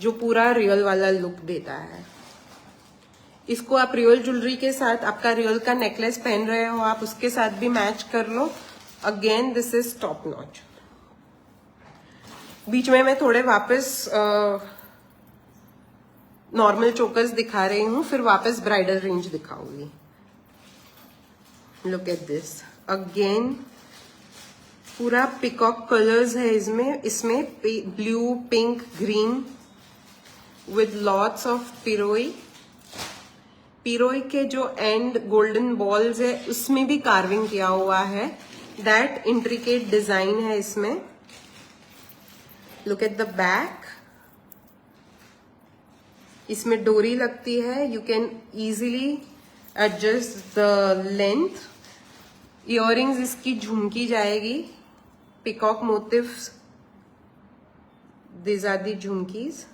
जो पूरा रियल वाला लुक देता है। इसको आप रियल ज्वेलरी के साथ, आपका रियल का नेकलेस पहन रहे हो आप, उसके साथ भी मैच कर लो। Again this is top notch. बीच में मैं थोड़े वापस नॉर्मल चोकर्स दिखा रही हूँ, फिर वापस ब्राइडल रेंज दिखाऊंगी। लुक एट दिस अगेन, पूरा पिकॉक कलर्स है इसमें blue, pink, green with lots of पिरोई। पिरोई के जो एंड गोल्डन बॉल्स है उसमें भी कार्विंग किया हुआ है, दैट इंट्रिकेट डिजाइन है इसमें। लुक एट द बैक, इसमें डोरी लगती है, you can easily adjust the length. Earrings इसकी झुमकी जाएगी, peacock motifs, these are the jhumkis.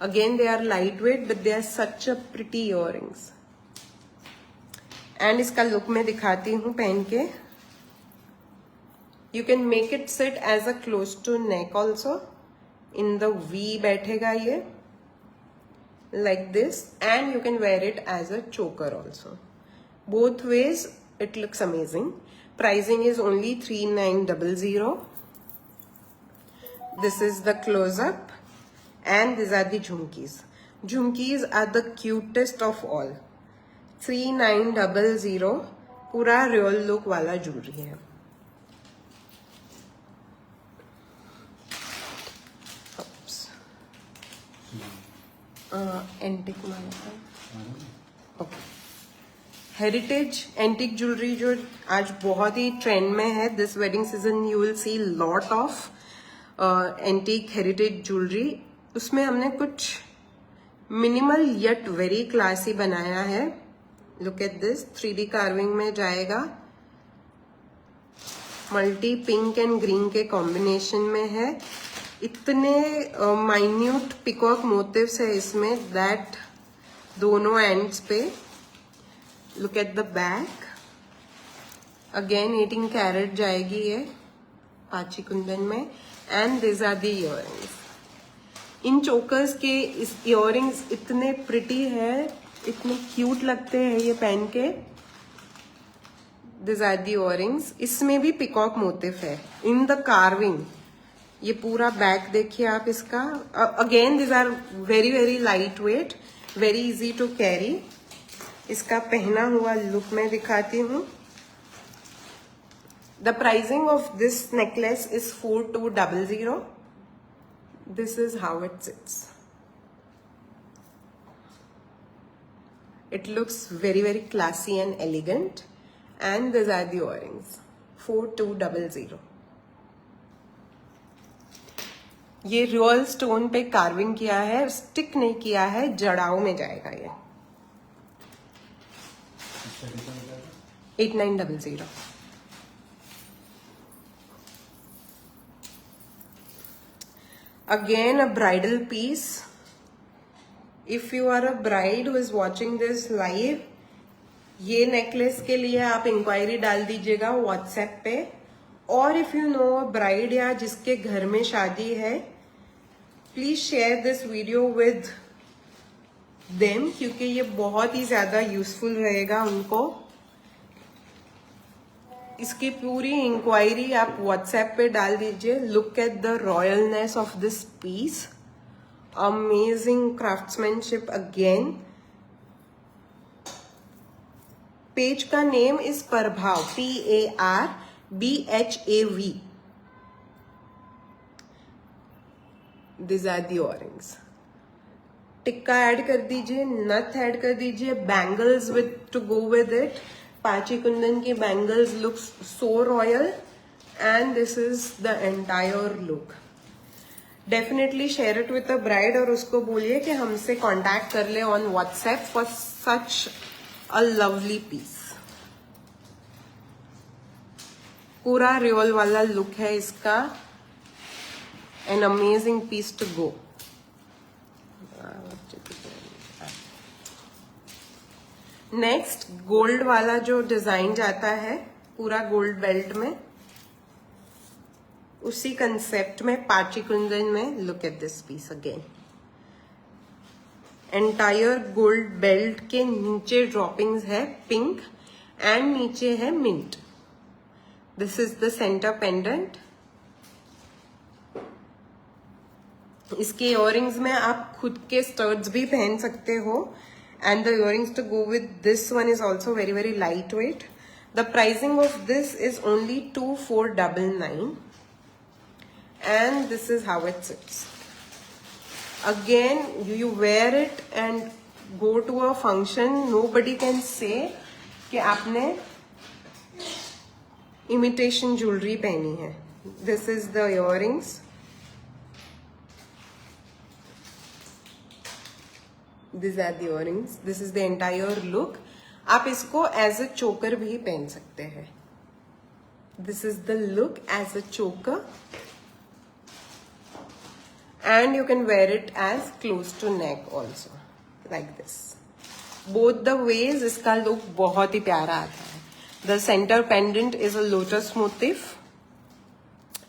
Again they are lightweight but they are such a pretty earrings। and इसका लुक मैं दिखाती हूँ पहन के। You can make it sit as a close to neck also, in the V बैठेगा ये like this, and you can wear it as a choker also। both ways it looks amazing। pricing is only 3900। this is the close up and these are the झुमकीज। झुमकीज are the cutest of all। 3900 पूरा real look वाला jewellery है। Antique मार्का, okay. Heritage antique jewellery जो आज बहुत ही trend में है, this wedding season you will see lot of antique heritage jewellery. उसमें हमने कुछ मिनिमल येट वेरी क्लासी बनाया है। Look at this, 3D carving में जाएगा, मल्टी पिंक एंड ग्रीन के कॉम्बिनेशन में है। इतने माइन्यूट पिकॉक मोटिव्स है इसमें दैट दोनों एंड्स पे। Look at the back, again 18 carat जाएगी ये पाची कुंदन में। And this are the earrings. इन चोकर्स के इस इयररिंग्स इतने प्रिटी है, इतने क्यूट लगते हैं ये पहन के। This are the earrings. इसमें भी पिकॉक मोटिव है इन द कार्विंग। ये पूरा बैक देखिए आप इसका। Again this are very very light weight, very easy to carry. इसका पहना हुआ लुक मैं दिखाती हूँ। The pricing of this necklace is 4200। This is how it sits. It looks very very classy and elegant, and these are the earrings. 4200. ये real stone पे carving किया है, स्टिक नहीं किया है, जड़ाऊ में जाएगा ये। 8900। Again a bridal piece. If you are a bride who is watching this live, ये नेकलेस के लिए आप इंक्वायरी डाल दीजिएगा व्हाट्सएप पे। और if you know a bride या जिसके घर में शादी है, please share this video with them, क्योंकि ये बहुत ही ज्यादा यूजफुल रहेगा उनको। इसकी पूरी इंक्वायरी आप व्हाट्सएप पे डाल दीजिए। Look at the royalness of this piece, amazing craftsmanship again. Page का name is Prabhav, PARBHAV। This are the earrings. Tikka add कर दीजिए, नथ ऐड कर दीजिए, bangles with to go with it. Pachi kundan की bangles looks so royal, and this is the entire look. Definitely share it with a bride और उसको बोलिए कि हमसे कांटेक्ट कर ले on WhatsApp for such a lovely piece. पूरा रियल वाला लुक है इसका, an amazing piece to go. Next gold वाला जो डिजाइन जाता है पूरा गोल्ड बेल्ट में, उसी कंसेप्ट में पाची कुंदन में। Look at this piece again, entire gold belt के नीचे ड्रॉपिंग्स है पिंक एंड नीचे है mint. This is the centre pendant. इसके इयररिंग्स में आप खुद के स्टड्स भी पहन सकते हो, and the earrings to go with this one is also very very lightweight. The pricing of this is only 2499, and this is how it sits. Again, you wear it and go to a function, nobody can say कि आपने imitation jewelry पहनी है। This is the earrings. These are the earrings. This is the entire look. आप इसको as a चोकर भी पहन सकते हैं। This is the look as a choker, and you can wear it as close to neck also, like this. Both the ways इसका look बहुत ही प्यारा आता है। The center pendant is a lotus motif.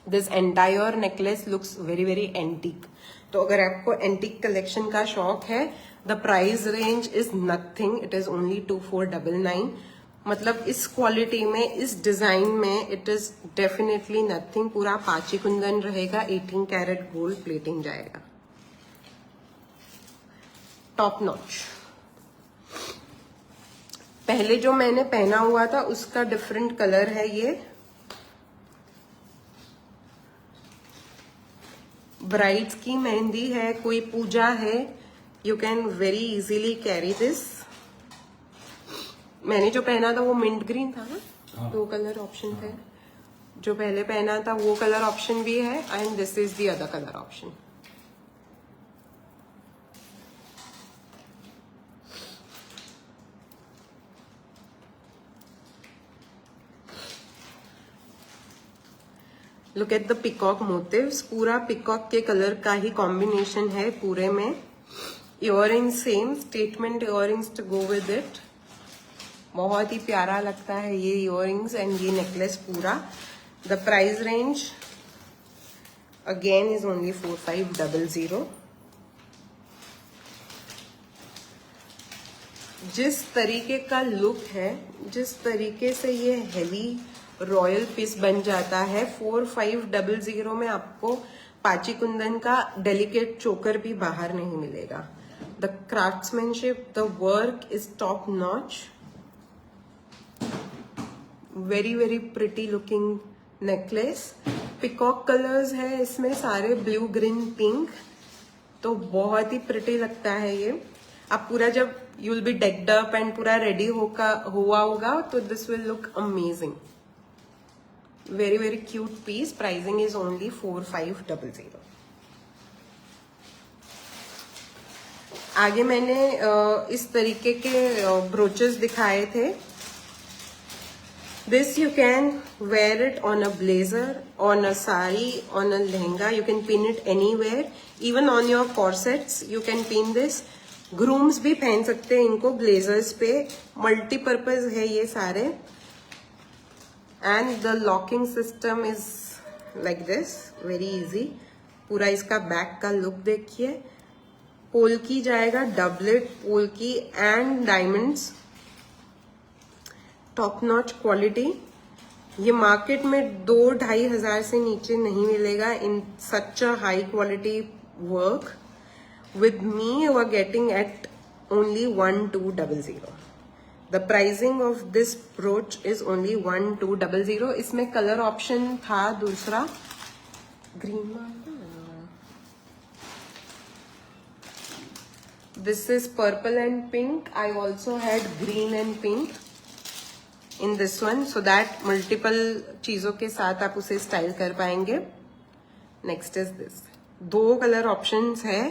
This entire necklace looks very very antique. तो अगर आपको antique collection का शौक है, the price range is nothing, it is only 2499। मतलब इस क्वालिटी में, इस डिजाइन में इट इज डेफिनेटली नथिंग। पूरा पाची कुंदन रहेगा, 18 कैरेट गोल्ड प्लेटिंग जाएगा, टॉप नॉच। पहले जो मैंने पहना हुआ था उसका डिफरेंट कलर है ये। ब्राइड्स की मेहंदी है, कोई पूजा है, you can very easily carry this. मैंने जो पहना था वो मिंट ग्रीन था ना, हाँ। 2 कलर ऑप्शन थे। जो पहले पहना था वो कलर ऑप्शन भी है and this is the other colour option. Look at the peacock motifs, पूरा पिकॉक के कलर का ही कॉम्बिनेशन है पूरे में। Earring same statement earrings to go with it. बहुत ही प्यारा लगता है ये इयररिंग्स एंड ये नेकलेस पूरा। The price range again is only 4500। जिस तरीके का लुक है, जिस तरीके से ये हेवी रॉयल पीस बन जाता है, 4500 में आपको पाची कुंदन का डेलिकेट चोकर भी बाहर नहीं मिलेगा। The craftsmanship, the work is top notch. Very very pretty looking necklace. Peacock colours है इसमें सारे, ब्लू ग्रीन पिंक, तो बहुत ही प्रिटी लगता है ये। आप पूरा जब you will be decked up and पूरा रेडी हुआ होगा तो this will look amazing. Very very cute piece. Pricing is only 4500। आगे मैंने इस तरीके के ब्रोचेस दिखाए थे। This you can wear it on a blazer, on a sari, on a lehenga. You can pin it anywhere. Even on your corsets, you can pin this. Grooms भी पहन सकते हैं इनको blazers पे। Multi-purpose है ये सारे। And the locking system is like this, very easy. पूरा इसका बैक का लुक देखिए। पोल्की जाएगा, doublet polki and diamonds, top notch quality. ये मार्केट में 2-2.5 हजार से नीचे नहीं मिलेगा in such a high quality work. With me you are getting at only 1200। The pricing of this brooch is only 1200। इसमें कलर ऑप्शन था दूसरा green. This is purple and pink. I also had green and pink in this one, so that multiple चीजों के साथ आप उसे style कर पाएंगे। Next is this. 2 colour options है।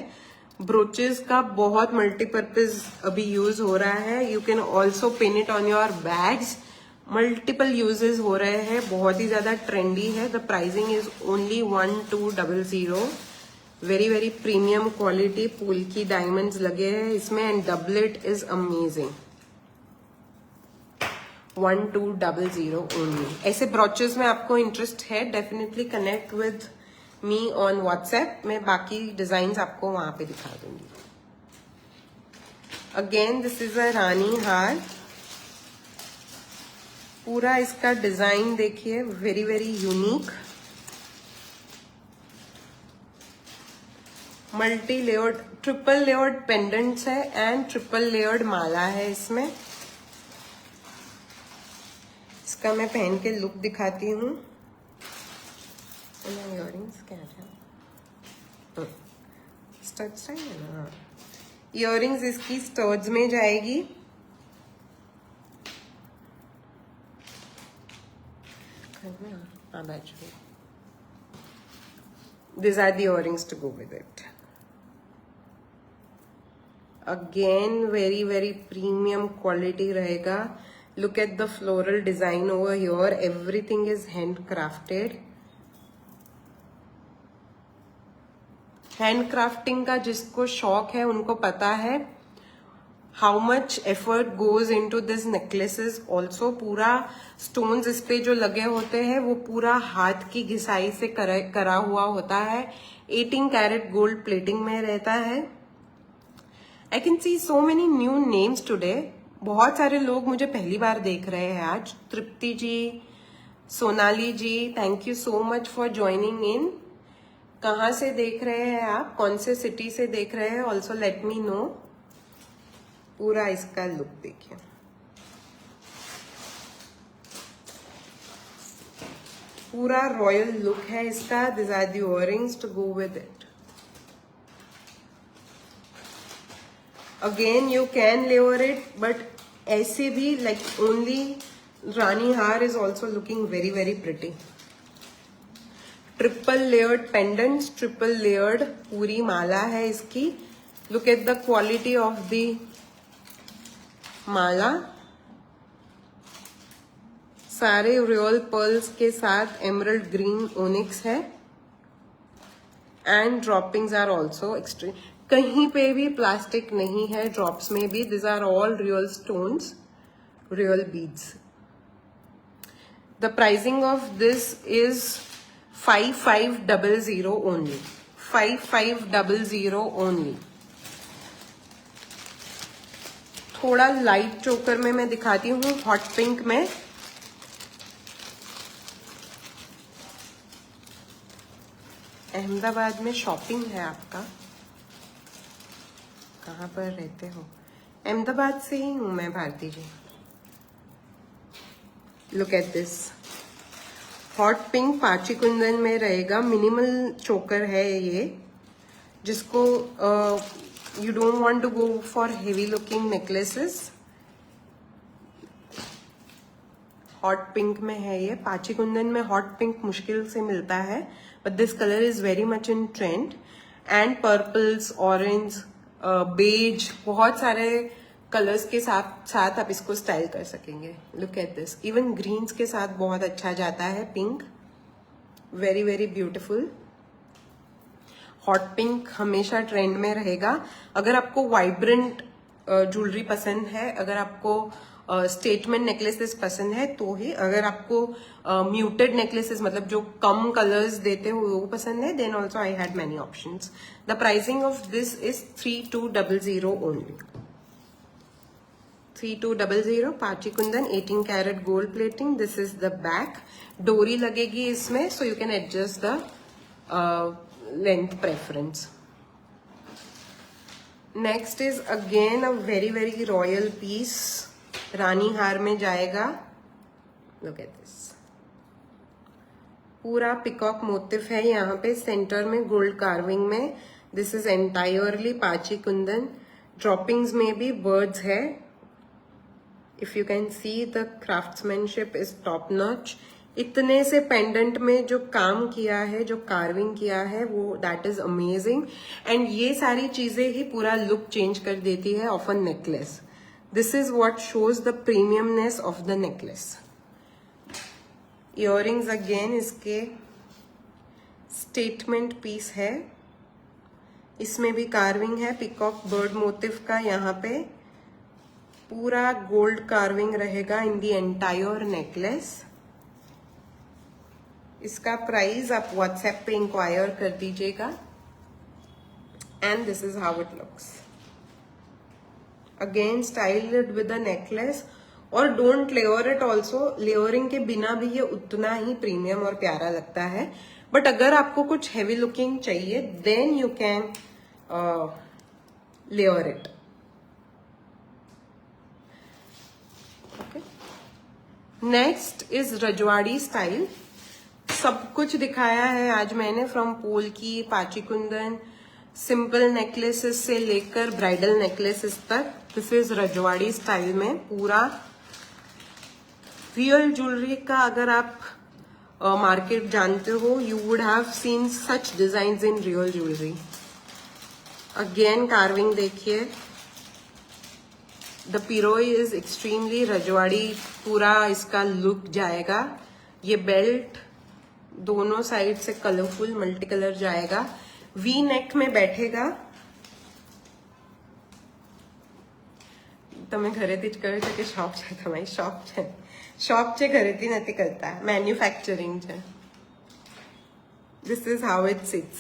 ब्रोचेस का बहुत मल्टीपर्पज अभी यूज हो रहा है। You can also pin it on your bags. Multiple uses हो रहे हैं, बहुत ही ज्यादा ट्रेंडी है। The pricing is only 1200। Very very premium quality, polki diamonds लगे हैं इसमें and doublet is amazing. 1200 only. ऐसे ब्रॉचेस में आपको इंटरेस्ट है, definitely connect with me on WhatsApp. मैं बाकी डिजाइन आपको वहां पे दिखा दूंगी। अगेन दिस इज अ रानी हार। पूरा इसका डिजाइन देखिए, very very unique. Multi layered, triple layered pendants है एंड ट्रिपल लेयर्ड माला है इसमें। इसका मैं पहन के लुक दिखाती हूँ। इयररिंग्स क्या है, स्टड्स है ना। इयररिंग्स इसकी स्टड्स में जाएगी। These are the earrings to go with it. Again, very very premium quality रहेगा। Look at the floral design over here. Everything is handcrafted. Handcrafting का जिसको शौक है उनको पता है how much effort goes into this necklaces also. पूरा stones इस पे जो लगे होते हैं वो पूरा हाथ की घिसाई से करा हुआ होता है। 18 कैरेट गोल्ड प्लेटिंग में रहता है। आई can C so many new names today. बहुत सारे लोग मुझे पहली बार देख रहे हैं आज। Tripti ji, Sonali ji, thank you so much for joining in. कहाँ से देख रहे हैं आप, कौन से सिटी से देख रहे हैं, ऑल्सो लेट मी नो। पूरा इसका लुक देखिए, पूरा रॉयल लुक है इसका। This are the earrings to go with it. Again you can layer it, but ऐसे भी like only rani haar is also looking very very pretty. Triple layered pendants, triple layered पूरी माला है इसकी. Look at the quality of the mala. सारे real pearls के साथ emerald green onyx है. And droppings are also extreme. कहीं पे भी प्लास्टिक नहीं है ड्रॉप्स में भी. This are all real stones, real beads. The pricing of this is 5500 only. 5500 only. थोड़ा लाइट चोकर में मैं दिखाती हूँ, हॉट पिंक में. अहमदाबाद में शॉपिंग है आपका? कहाँ पर रहते हो? अहमदाबाद से ही हूँ मैं, Bharti ji. Look at this hot pink pachi kundan में रहेगा. मिनिमल चोकर है ये, जिसको you don't want to go for heavy looking necklaces. Hot pink में है ये. पाची कुंदन में हॉट पिंक मुश्किल से मिलता है, but this colour is very much in trend. And purples, orange, beige, बहुत सारे कलर्स के साथ आप इसको स्टाइल कर सकेंगे. Look at this. Even greens के साथ बहुत अच्छा जाता है pink. Very very beautiful. Hot pink हमेशा ट्रेंड में रहेगा. अगर आपको वाइब्रेंट ज्वेलरी पसंद है, अगर आपको स्टेटमेंट नेकलेसेस पसंद है तो ही. अगर आपको म्यूटेड नेकलेसेस मतलब जो कम कलर्स देते हो वो पसंद है, then also I had many options. The pricing of this is 3200 only. 3200 pachi kundan 18 carat gold plating. This is the back. डोरी लगेगी इसमें, so you can adjust the length preference. Next is again a very very royal piece. रानी हार में जाएगा. Look at this. पूरा peacock motif है यहाँ पे सेंटर में गोल्ड कार्विंग में. This is entirely pachi kundan. Droppings में भी बर्ड्स है. If you can see the craftsmanship is top notch. इतने से पेंडेंट में जो काम किया है, जो कार्विंग किया है, वो दैट इज अमेजिंग. एंड ये सारी चीजें ही पूरा लुक चेंज कर देती है of a necklace. This is what shows the premiumness of the necklace. Earrings again इसके स्टेटमेंट पीस है. इसमें भी कार्विंग है पिकॉक बर्ड मोटिफ का. यहाँ पे पूरा गोल्ड कार्विंग रहेगा इन द एंटायर नेकलेस. इसका प्राइस आप व्हाट्सएप पे इंक्वायर कर दीजिएगा. And this is how it looks. Again styled with a necklace. और don't layer it also. Layering के बिना भी ये उतना ही प्रीमियम और प्यारा लगता है. बट अगर आपको कुछ हेवी लुकिंग चाहिए, then you can layer it. Next is रजवाड़ी स्टाइल. सब कुछ दिखाया है आज मैंने, फ्रॉम पोलकी, पाची कुंदन, सिंपल नेकलेसेस से लेकर ब्राइडल नेकलेसेस तक. दिस इज रजवाड़ी स्टाइल में. पूरा रियल ज्वेलरी का अगर आप मार्केट जानते हो, you would have seen such designs in real jewellery. Again carving देखिए. द पिरोई इज एक्सट्रीमली रजवाड़ी. पूरा इसका लुक जाएगा. ये बेल्ट दोनों साइड से कलरफुल मल्टी कलर जाएगा. वी नेक में बैठेगा. તમે ઘરેથી જ કરો છો કે શોપ છે તમારી? શોપ છે ઘરેથી નથી કરતા, મેન્યુફેક્ચરિંગ છે. This is how it sits.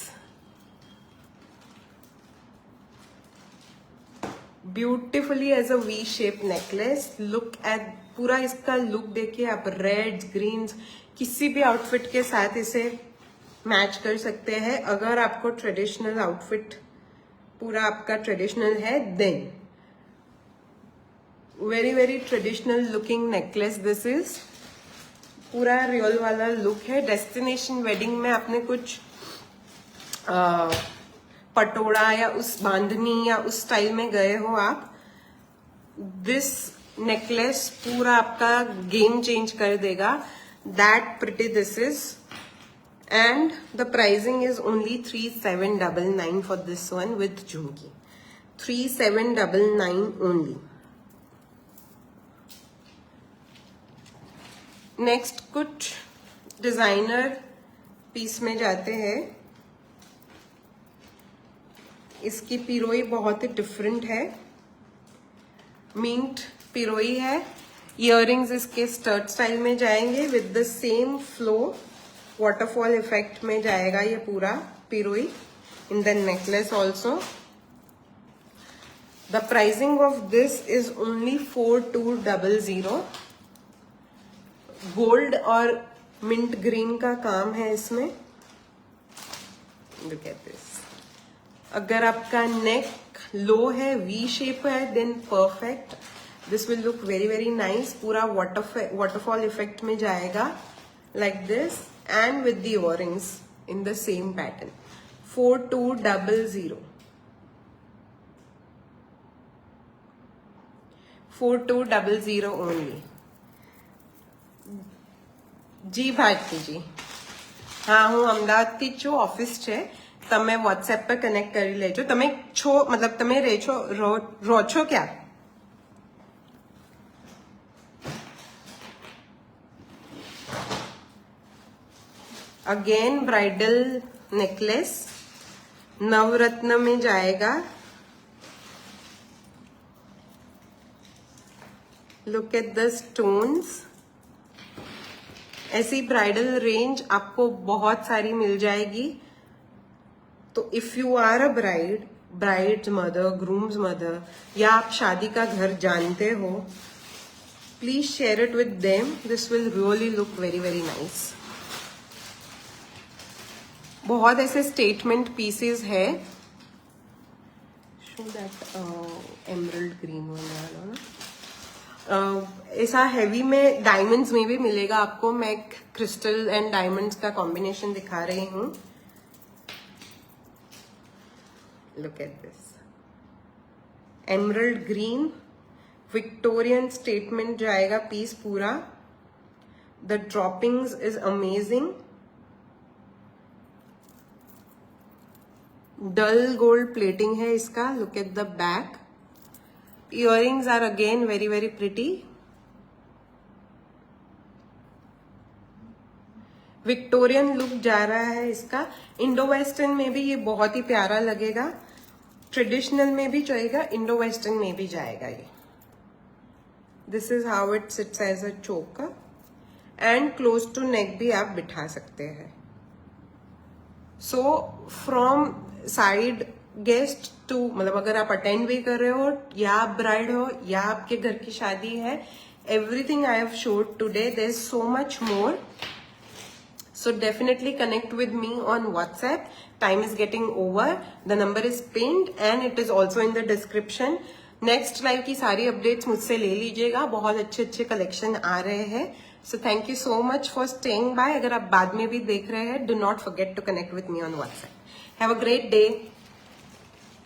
Beautifully as a V-shaped necklace. Look at पूरा इसका लुक देखिए आप. रेड्स, ग्रीन्स, किसी भी आउटफिट के साथ इसे मैच कर सकते हैं. अगर आपको ट्रेडिशनल आउटफिट पूरा आपका ट्रेडिशनल है, then very very traditional looking necklace. This is पूरा रियल वाला लुक है. डेस्टिनेशन वेडिंग में आपने कुछ पटोड़ा या उस बांधनी या उस स्टाइल में गए हो आप, दिस नेकलेस पूरा आपका गेम चेंज कर देगा. That pretty this is. And the pricing is only 3799 for this one with jhumki. 3799 only. Next कुछ डिजाइनर पीस में जाते हैं. इसकी पिरोई बहुत ही डिफरेंट है. मिंट पिरोई है. इयररिंग्स इसके स्टर्ट स्टाइल में जाएंगे with the same flow. Waterfall effect में जाएगा ये पूरा पिरोई in the necklace also. The pricing of this is only 4200. Gold और मिंट ग्रीन का काम है इसमें. Look at this. अगर आपका नेक लो है, वी शेप है, then perfect. This will look very very nice. पूरा वाटरफॉल इफेक्ट में जाएगा like this and with the earrings in the same pattern. 4200. 4200 only. જી ભારતીજી, હા હું અમદાવાદથી જ છું. ઓફિસ છે. તમે વોટ્સએપ પર કનેક્ટ કરી લેજો. તમે છો મતલબ તમે રહો છો ક્યાં? अगेन ब्राइडल नेकलेस नवरत्न में जाएगा. Look at the stones. ऐसी ब्राइडल रेंज आपको बहुत सारी मिल जाएगी. तो if you are a bride's mother, groom's mother, या आप शादी का घर जानते हो, please share it with them. This will really look very very nice. बहुत ऐसे स्टेटमेंट पीसेस है. Show that emerald green one. ऐसा हैवी में डायमंड्स में भी मिलेगा आपको. मैं क्रिस्टल एंड डायमंड्स का कॉम्बिनेशन दिखा रही हूँ. Look at this. Emerald green Victorian statement जाएगा पीस पूरा. The droppings is amazing. Dull gold plating है इसका. Look at the back. Earrings are again very very pretty. Victorian look जा रहा है इसका. इंडो वेस्टर्न में भी ये बहुत ही प्यारा लगेगा. ट्रेडिशनल में भी जाएगा, इंडो वेस्टर्न में भी जाएगा ये. This is how it sits as a choker. And close to neck भी आप बिठा सकते हैं. So from side guest to, मतलब अगर आप अटेंड भी कर रहे हो, या आप ब्राइड हो, या आपके घर की शादी है, everything I have showed today. There is so much more. So definitely connect with me on WhatsApp. Time is getting over. The number is pinned and it is also in the description. Next live की सारी updates मुझसे ले लीजिएगा. बहुत अच्छे अच्छे collection आ रहे हैं. So thank you so much for staying by. अगर आप बाद में भी देख रहे हैं, do not forget to connect with me on WhatsApp. Have a great day.